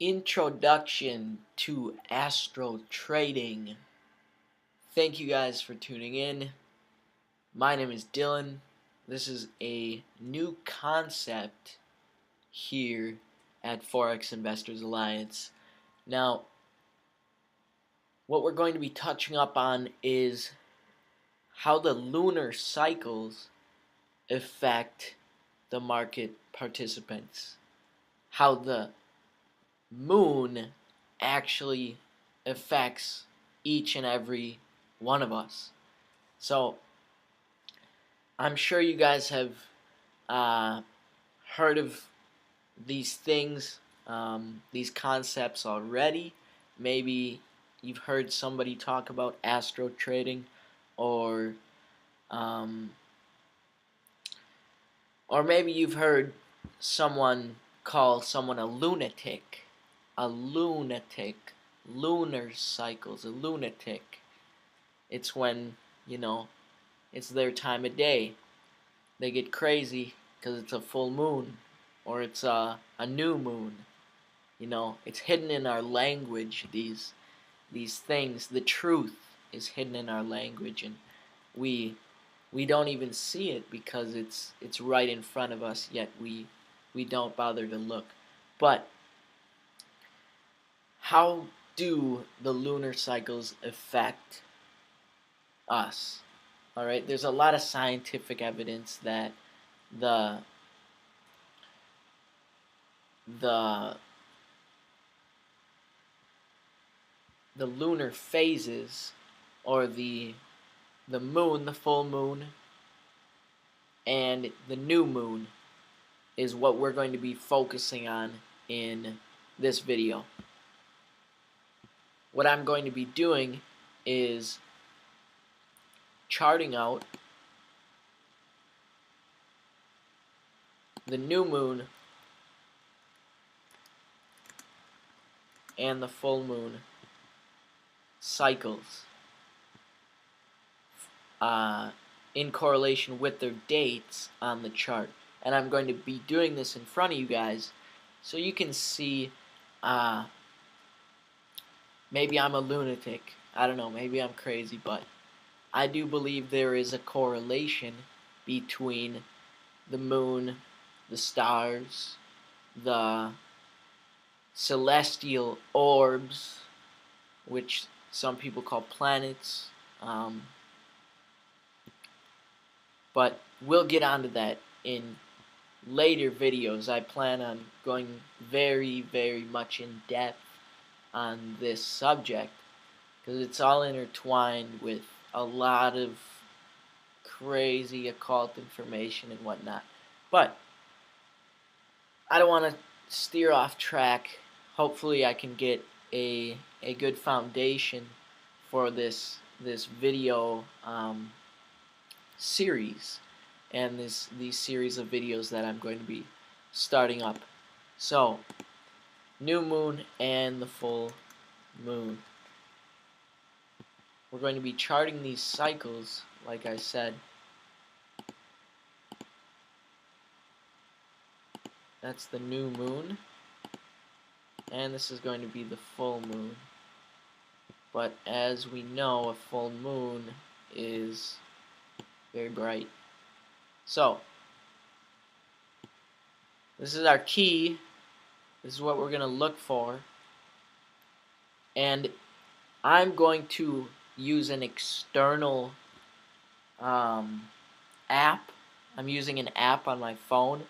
Introduction to Astro trading. Thank you guys for tuning in. My name is Dylan. This is a new concept here at Forex Investors Alliance. Now, what we're going to be touching up on is how the lunar cycles affect the market participants. How the moon actually affects each and every one of us. So I'm sure you guys have heard of these things, these concepts already. Maybe you've heard somebody talk about astro trading, or um, or maybe you've heard someone call someone a lunatic. Lunar cycles, a lunatic. It's when, it's their time of day. They get crazy because it's a full moon, or it's a new moon. It's hidden in our language, these things. The truth is hidden in our language, and we don't even see it because it's right in front of us, yet we don't bother to look. But how do the lunar cycles affect us? All right, there's a lot of scientific evidence that the lunar phases, or the moon, the full moon, and the new moon is what we're going to be focusing on in this video. What I'm going to be doing is charting out the new moon and the full moon cycles in correlation with their dates on the chart. And I'm going to be doing this in front of you guys so you can see. Maybe I'm a lunatic, I don't know, maybe I'm crazy, but I do believe there is a correlation between the moon, the stars, the celestial orbs, which some people call planets, but we'll get onto that in later videos. I plan on going very, very much in depth on this subject because it's all intertwined with a lot of crazy occult information and whatnot. But I don't want to steer off track. Hopefully I can get a good foundation for this video series, and these series of videos that I'm going to be starting up. So, new moon and the full moon. We're going to be charting these cycles, like I said. That's the new moon, and this is going to be the full moon. But as we know, a full moon is very bright. So, this is our key. This is what we're going to look for. And I'm going to use an external app. I'm using an app on my phone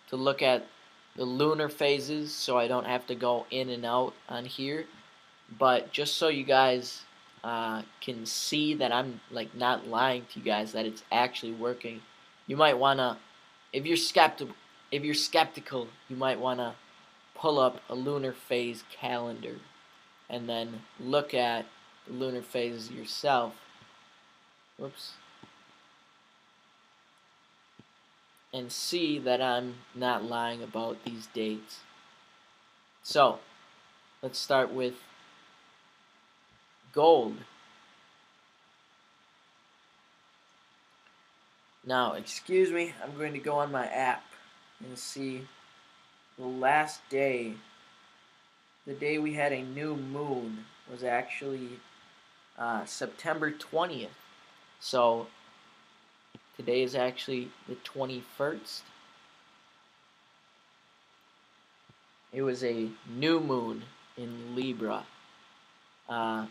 to look at the lunar phases, so I don't have to go in and out on here. But just so you guys can see that I'm not lying to you guys, that it's actually working, you might wanna, if you're skeptical, you might wanna pull up a lunar phase calendar and then look at the lunar phases yourself. Whoops. And see that I'm not lying about these dates. So, let's start with gold. Now, excuse me, I'm going to go on my app and see the last day the day we had a new moon was actually September 20th. So today is actually the 21st. It was a new moon in Libra. Uh,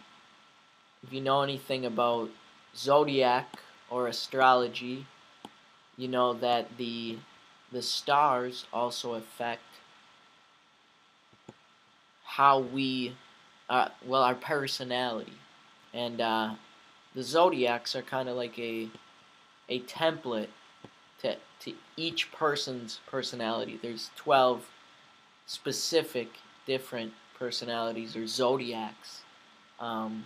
if you know anything about zodiac or astrology, you know that the stars also affect how we, well, our personality, and the zodiacs are kind of like a template to each person's personality. There's 12 specific different personalities or zodiacs. Um,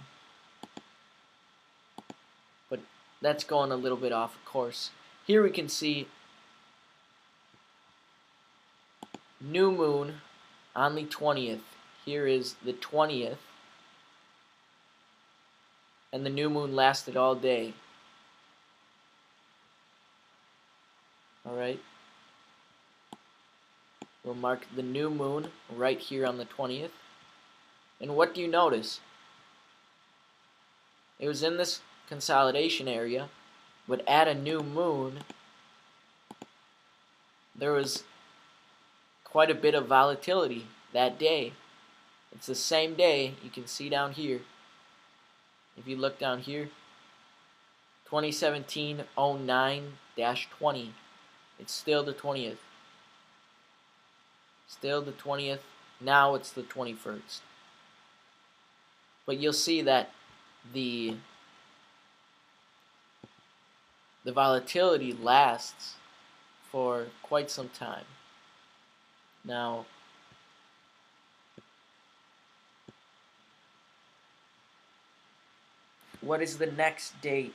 but that's going a little bit off course. Here we can see new moon on the 20th. Here is the 20th, and the new moon lasted all day. Alright, we'll mark the new moon right here on the 20th. And what do you notice? It was in this consolidation area, but at a new moon, there was quite a bit of volatility that day. It's the same day, you can see down here. If you look down here, 2017-09-20. It's still the 20th. Still the 20th. Now it's the 21st. But you'll see that the volatility lasts for quite some time. Now, what is the next date?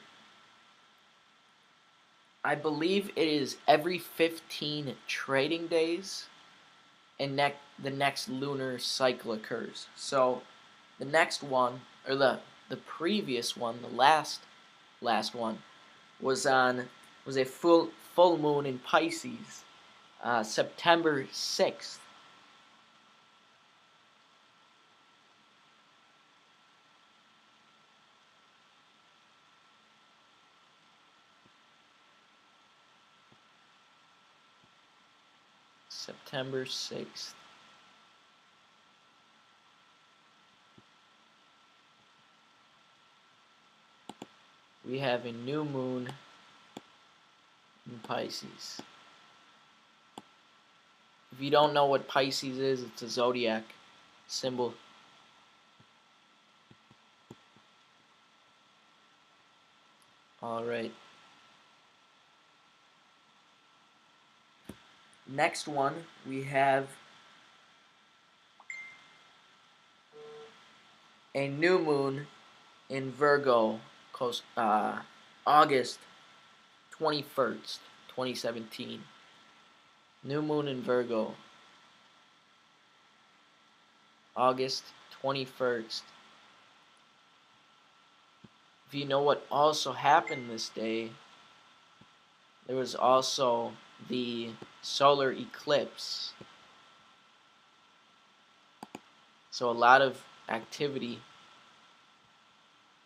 I believe it is every 15 trading days, and the next lunar cycle occurs. So the next one, or the previous one, the last one, was a full moon in Pisces, September 6th. September 6th. We have a new moon in Pisces. If you don't know what Pisces is, it's a zodiac symbol. Alright. Next one, we have a new moon in Virgo, August 21st, 2017. New moon in Virgo, August 21st. If you know what also happened this day, there was also the solar eclipse. So a lot of activity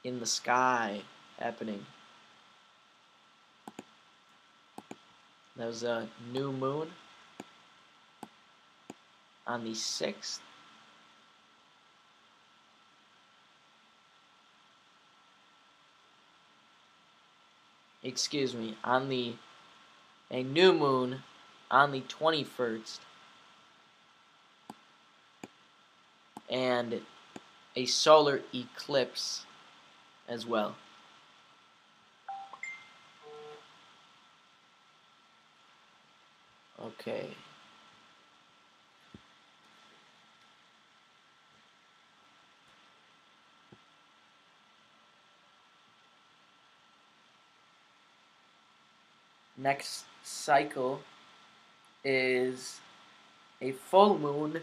in the sky happening. There was a new moon on the 6th. Excuse me, a new moon on the 21st, and a solar eclipse as well. Okay. Next cycle is a full moon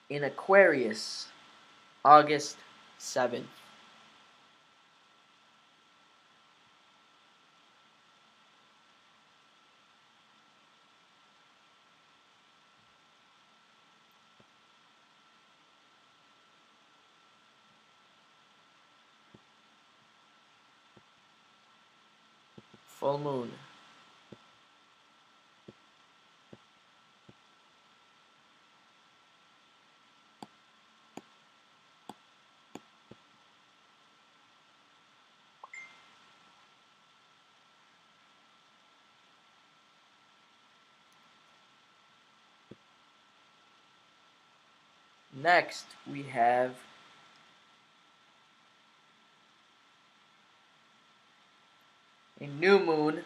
in Aquarius, August 7th. full moon. Next, we have a new moon,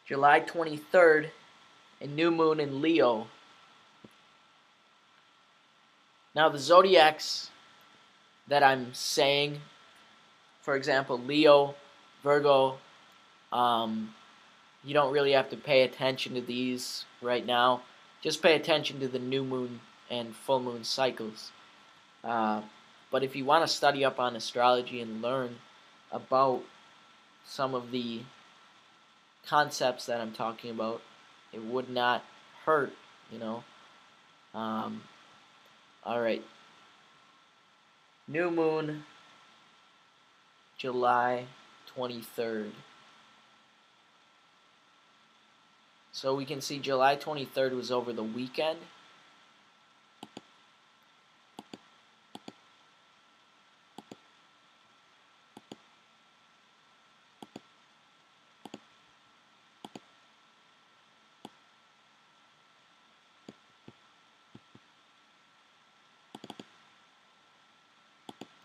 July 23rd, a new moon in Leo. Now, the zodiacs that I'm saying, for example, Leo, Virgo, you don't really have to pay attention to these right now. Just pay attention to the new moon and full moon cycles. But if you want to study up on astrology and learn about some of the concepts that I'm talking about, it would not hurt, you know. All right. New moon, July 23rd. So we can see July 23rd was over the weekend.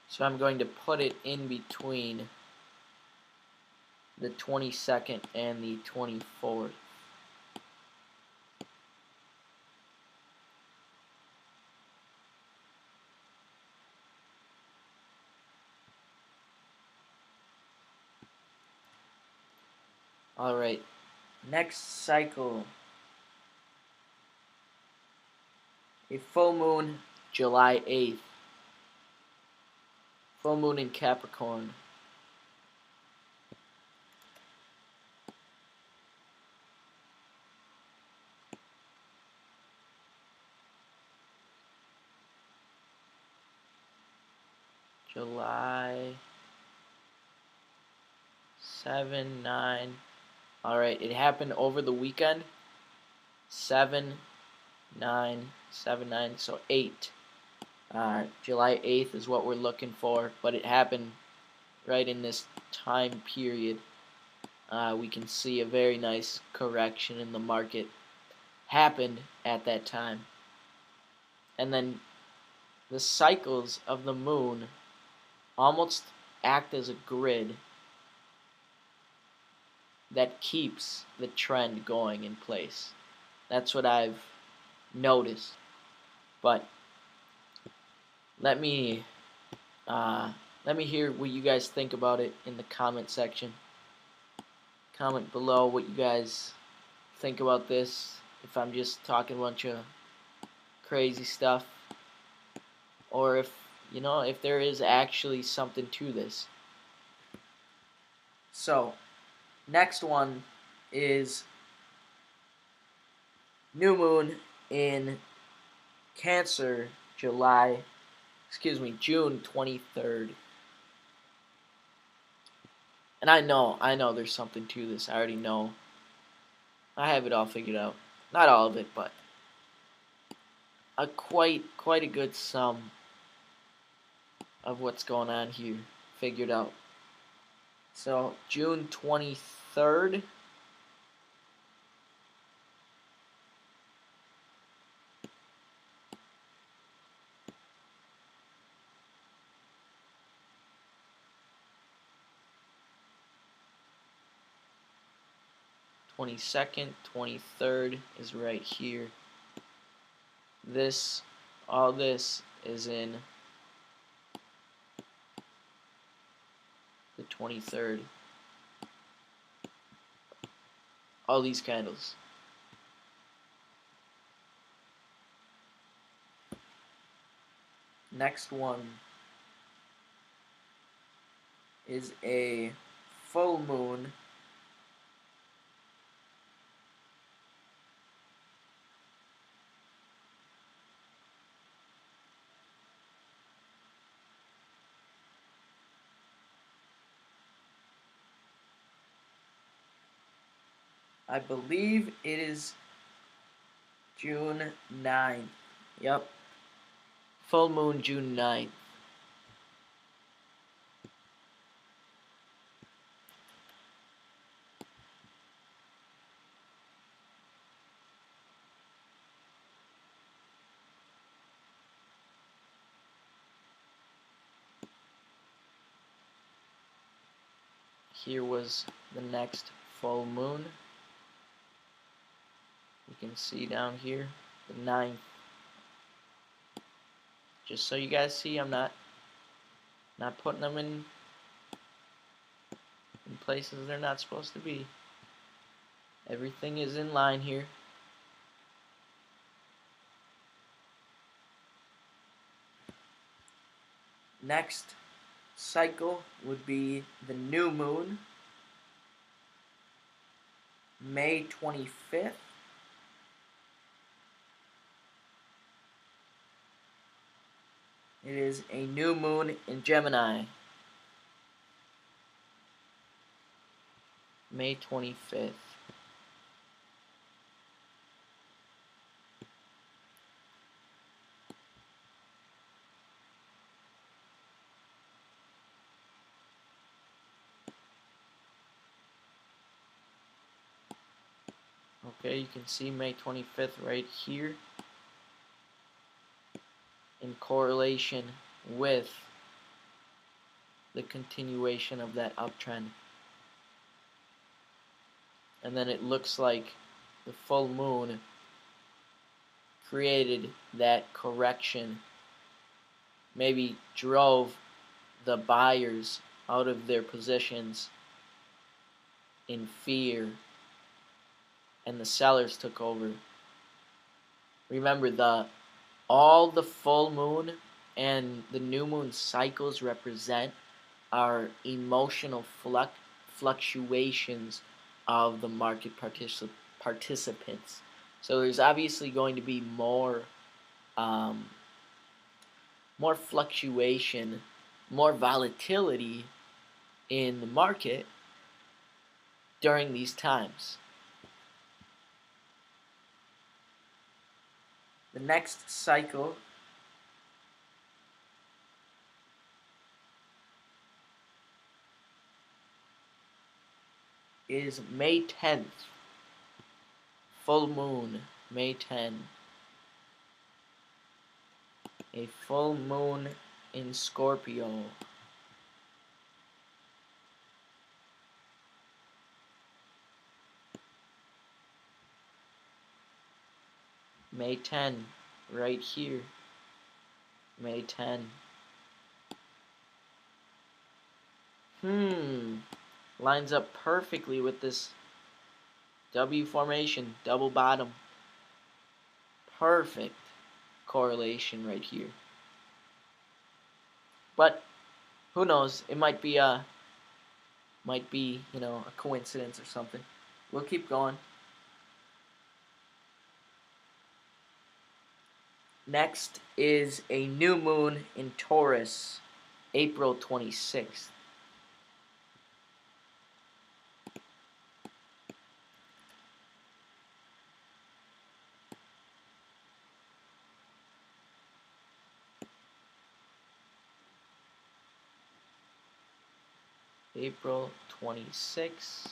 So I'm going to put it in between the 22nd and the 24th. Alright, next cycle. A full moon, July 8th. Full moon in Capricorn. July 7, 9. Alright, it happened over the weekend. 7, 9, 7, 9, so 8. July 8th is what we're looking for, but it happened right in this time period. We can see a very nice correction in the market happened at that time. And then the cycles of the moon almost act as a grid that keeps the trend going in place. That's what I've noticed. But let me hear what you guys think about it in the comment section. Comment below what you guys think about this. If I'm just talking a bunch of crazy stuff, or if there is actually something to this. So, next one is new moon in Cancer, June 23rd. And I know there's something to this. I already know. I have it all figured out. Not all of it, but quite a good sum of what's going on here figured out. So, June 23rd. /22nd, 23rd is right here. All this is in the 23rd. All these candles. Next one is a full moon . I believe it is June 9th. Yep. Full moon June 9th. Here was the next full moon. You can see down here, the 9th. Just so you guys see, I'm not putting them in places they're not supposed to be. Everything is in line here. Next cycle would be the new moon, May 25th. It is a new moon in Gemini. May 25th. Okay, you can see May 25th right here in correlation with the continuation of that uptrend. And then it looks like the full moon created that correction, maybe drove the buyers out of their positions in fear, and the sellers took over. Remember, all the full moon and the new moon cycles represent are emotional fluctuations of the market participants. So there's obviously going to be more fluctuation, more volatility in the market during these times. The next cycle is May 10th. Full moon, May 10. A full moon in Scorpio. May 10, right here. May 10. Lines up perfectly with this W formation, double bottom. Perfect correlation right here. But who knows? It might be a coincidence or something. We'll keep going. Next is a new moon in Taurus, April 26th. April 26th.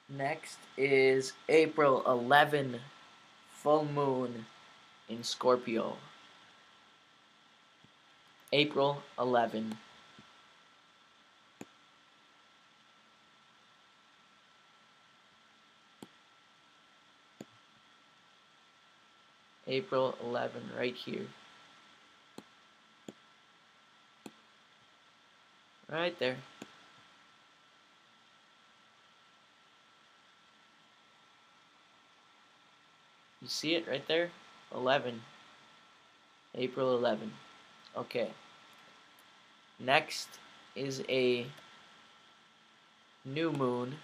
Next is April 11, full moon in Scorpio. April 11. April 11, right here. Right there. You see it right there? 11. April 11. Okay. Next is a new moon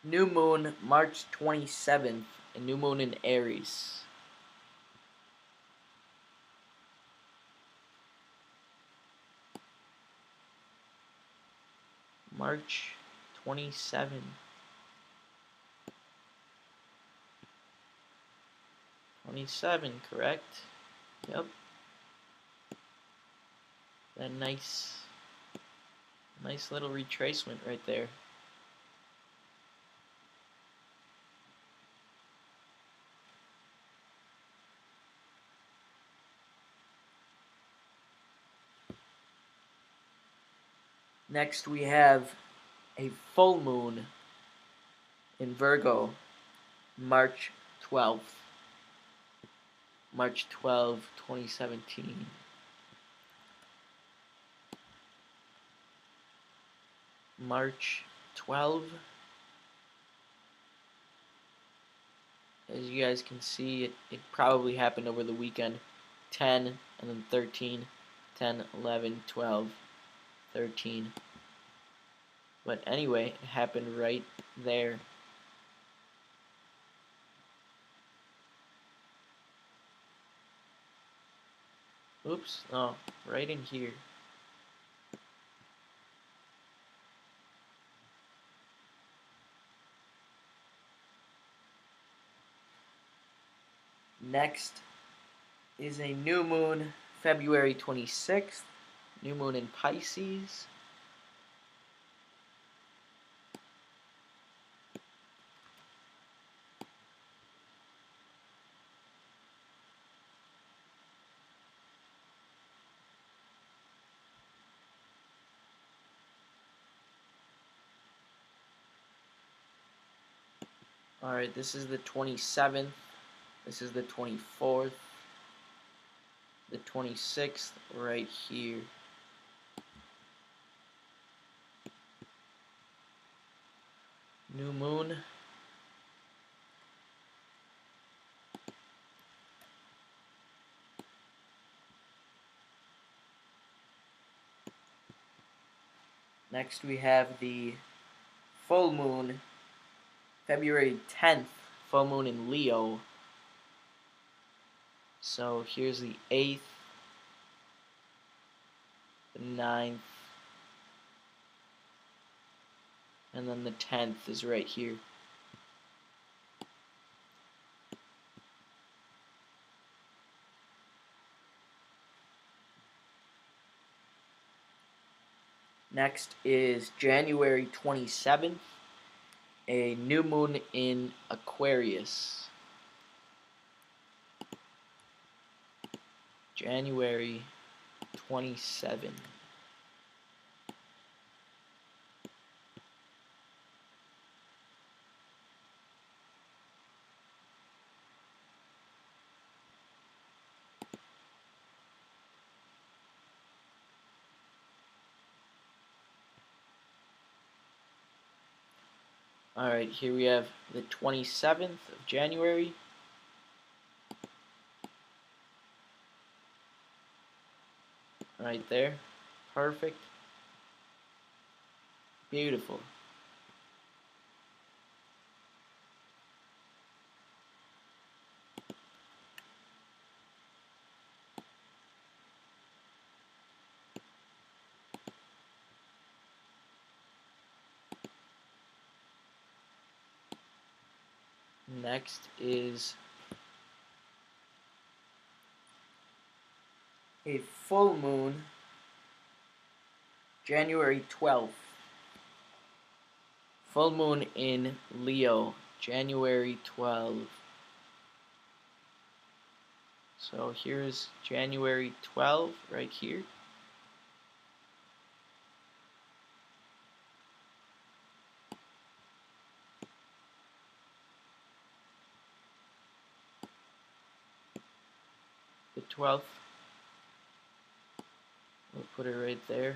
New moon March 27th, a new moon in Aries. March 27. 27, correct? Yep. That nice little retracement right there. Next we have a full moon in Virgo, March 12th. March 12, 2017. March 12. As you guys can see, it probably happened over the weekend. 10, and then 13, 10, 11, 12, 13. But anyway, it happened right there. Oops, no, right in here. Next is a new moon, February 26th. New moon in Pisces. Alright, this is the 27th. This is the 24th. The 26th, right here. New moon. Next we have the full moon, February 10th, full moon in Leo. So here's the 8th, the 9th, and then the 10th is right here. Next is January 27th, a new moon in Aquarius. January 27. Alright, here we have the 27th of January. Right there. Perfect. Beautiful. Next is a full moon, January 12th. Full moon in Leo, January 12th. So here's January 12th right here. The 12th. We'll put it right there.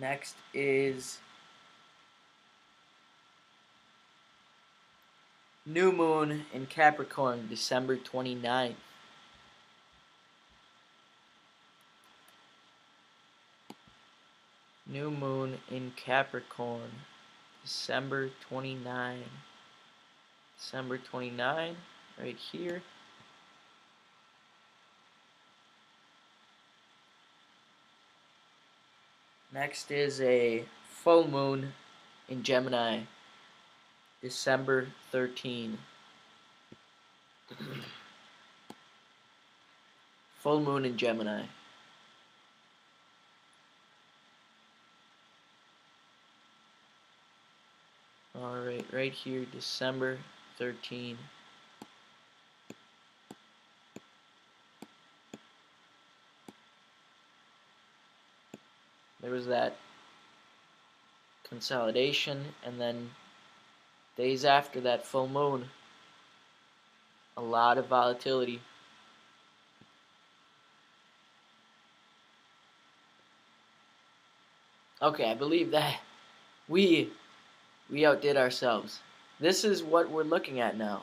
Next is New moon in Capricorn, December 29th. New moon in Capricorn, December 29. December 29, right here. Next is a full moon in Gemini, December 13. Full moon in Gemini. Alright, right here, December 13. There was that consolidation, and then days after that full moon, a lot of volatility. Okay, I believe that we outdid ourselves. This is what we're looking at now.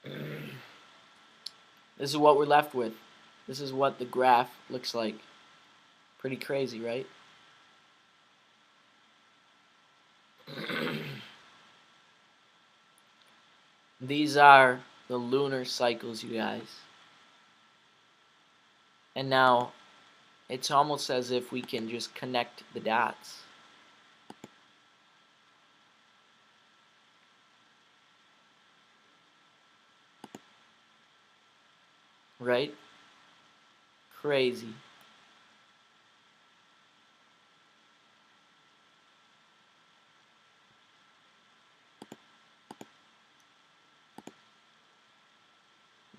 This is what we're left with. This is what the graph looks like. Pretty crazy, right? These are the lunar cycles, you guys. And now, it's almost as if we can just connect the dots. Right? Crazy.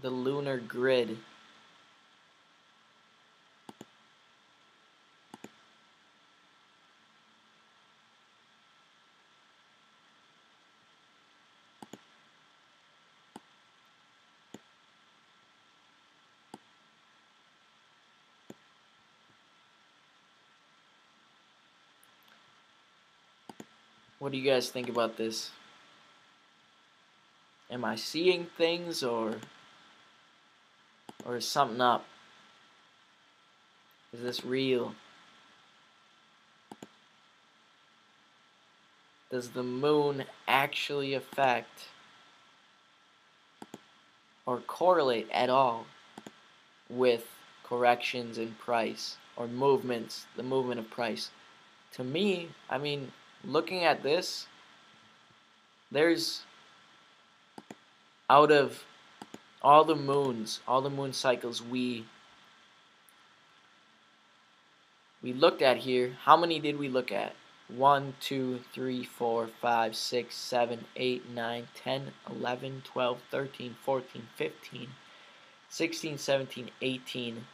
The lunar grid. What do you guys think about this? Am I seeing things, or is something up? Is this real? Does the moon actually affect or correlate at all with corrections in price or movements, the movement of price? To me, I mean, looking at this, there's, out of all the moon cycles we looked at here, how many did we look at? 1, 2, 3, 4, 5, 6, 7, 8, 9, 10, 11, 12, 13, 14, 15, 16, 17, 18,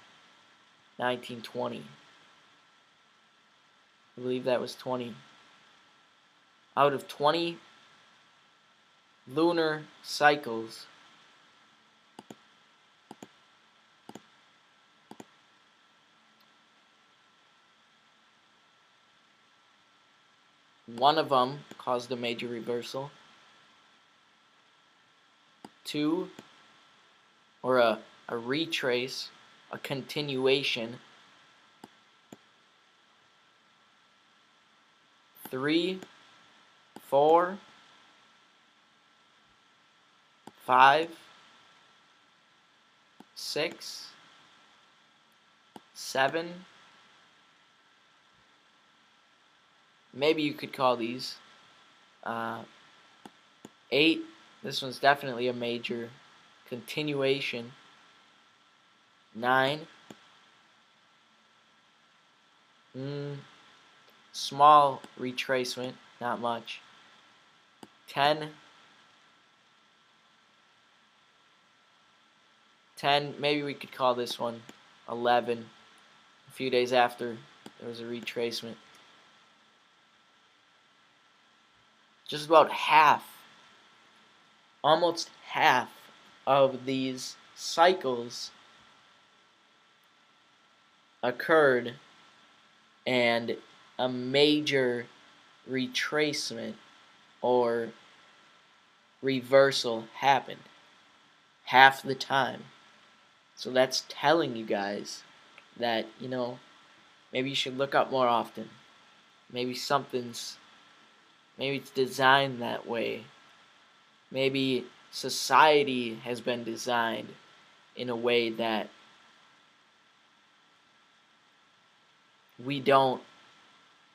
19, 20. I believe that was 20. Out of 20 lunar cycles, one of them caused a major reversal. 2, or a retrace, a continuation. 3, 4, 5, 6, 7. Maybe you could call these 8. This one's definitely a major continuation. 9. Small retracement, not much. 10. 10, maybe we could call this one 11. A few days after, there was a retracement. Just about half, almost half of these cycles occurred, and a major retracement or reversal happened half the time. So that's telling you guys that, maybe you should look up more often. Maybe maybe it's designed that way. Maybe society has been designed in a way that we don't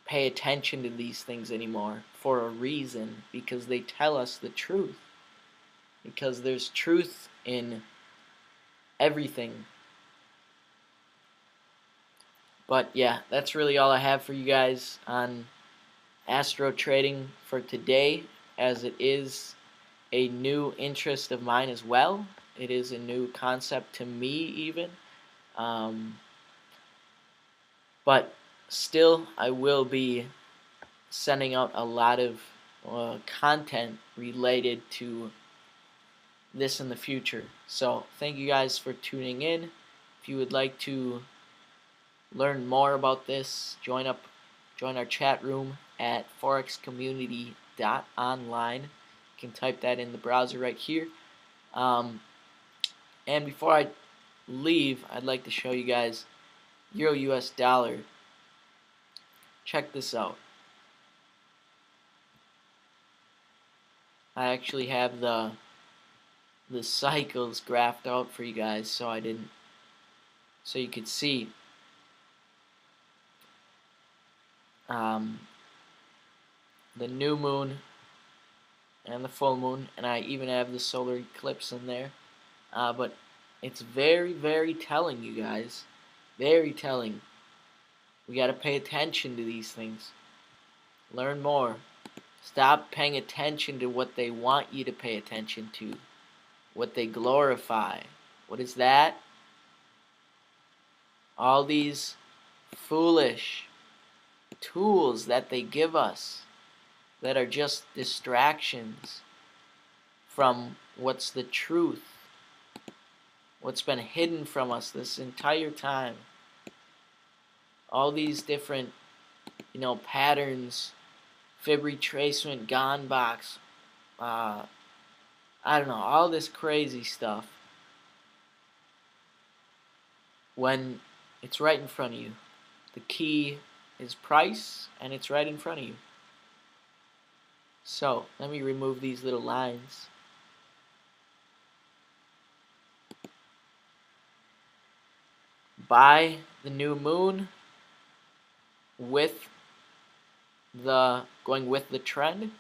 pay attention to these things anymore for a reason, because they tell us the truth. Because there's truth in everything. But yeah, that's really all I have for you guys on Astro trading for today, as it is a new interest of mine as well. It is a new concept to me even. But still, I will be sending out a lot of content related to this in the future. So thank you guys for tuning in. If you would like to learn more about this, join our chat room at forexcommunity.online. You can type that in the browser right here. And before I leave, I'd like to show you guys Euro US dollar. Check this out. I actually have the cycles graphed out for you guys, so you could see the new moon and the full moon, and I even have the solar eclipse in there. But it's very, very telling, you guys. Very telling. We got to pay attention to these things. Learn more. Stop paying attention to what they want you to pay attention to. What they glorify. What is that? All these foolish tools that they give us that are just distractions from what's the truth, what's been hidden from us this entire time. All these different, patterns, fib retracement, gone box, I don't know, all this crazy stuff, when it's right in front of you. The key is price, and it's right in front of you. So let me remove these little lines. Buy the new moon going with the trend.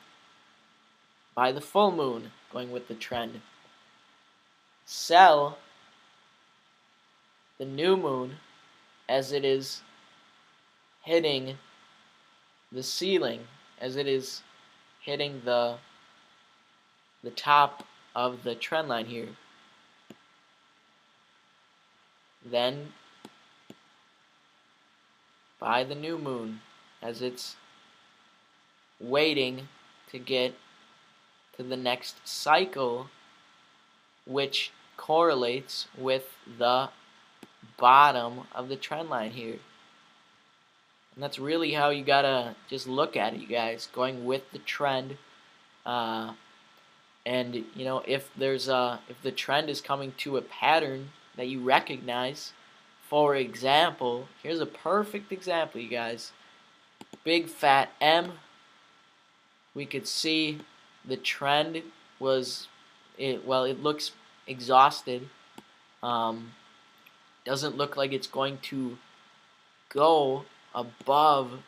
Buy the full moon going with the trend. Sell the new moon as it is hitting the ceiling, as it is hitting the top of the trend line here. Then buy the new moon as it's waiting to get to the next cycle, which correlates with the bottom of the trend line here. And that's really how you gotta just look at it, you guys, going with the trend. And if the trend is coming to a pattern that you recognize, for example, here's a perfect example, you guys. Big fat M. We could see the trend it looks exhausted. Doesn't look like it's going to go above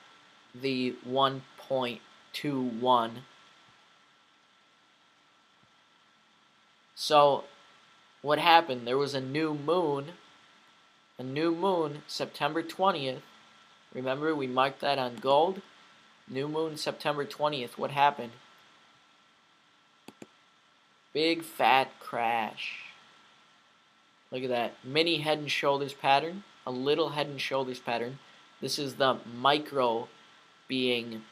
the 1.21. So what happened? There was a new moon September 20th. Remember, we marked that on gold. New moon September 20th. What happened? Big fat crash. Look at that. Mini head and shoulders pattern. A little head and shoulders pattern. This is the micro being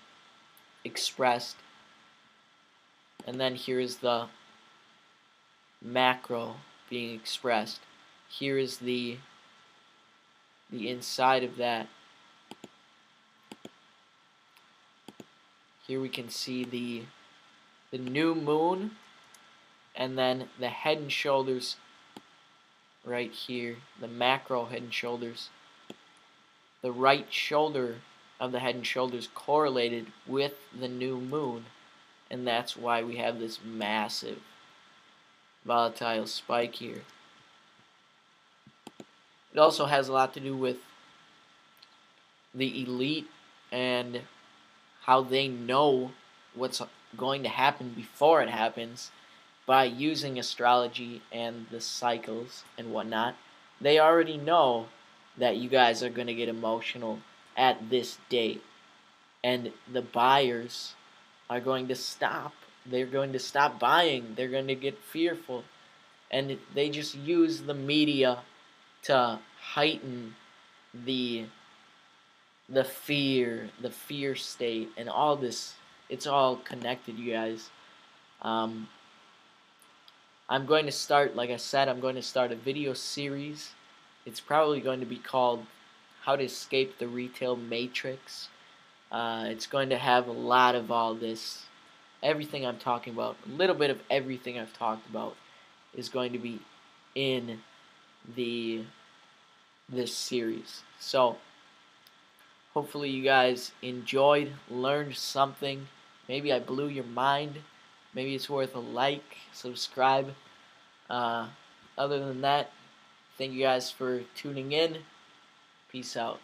expressed. And then here is the macro being expressed. Here is the inside of that. Here we can see the new moon and then the Head and Shoulders right here, the macro Head and Shoulders, the right shoulder of the Head and Shoulders correlated with the new moon, and that's why we have this massive volatile spike here. It also has a lot to do with the elite and how they know what's going to happen before it happens by using astrology and the cycles and whatnot. They already know that you guys are going to get emotional at this date, and the buyers are going to stop. They're going to stop buying. They're going to get fearful, and they just use the media to heighten the fear state, and all this. It's all connected, you guys. I'm going to start, like I said, I'm going to start a video series. It's probably going to be called How to Escape the Retail Matrix. It's going to have a lot of all this, everything I'm talking about, a little bit of everything I've talked about is going to be in this series. So hopefully you guys enjoyed, learned something. Maybe I blew your mind. Maybe it's worth a like, subscribe. Other than that, thank you guys for tuning in. Peace out.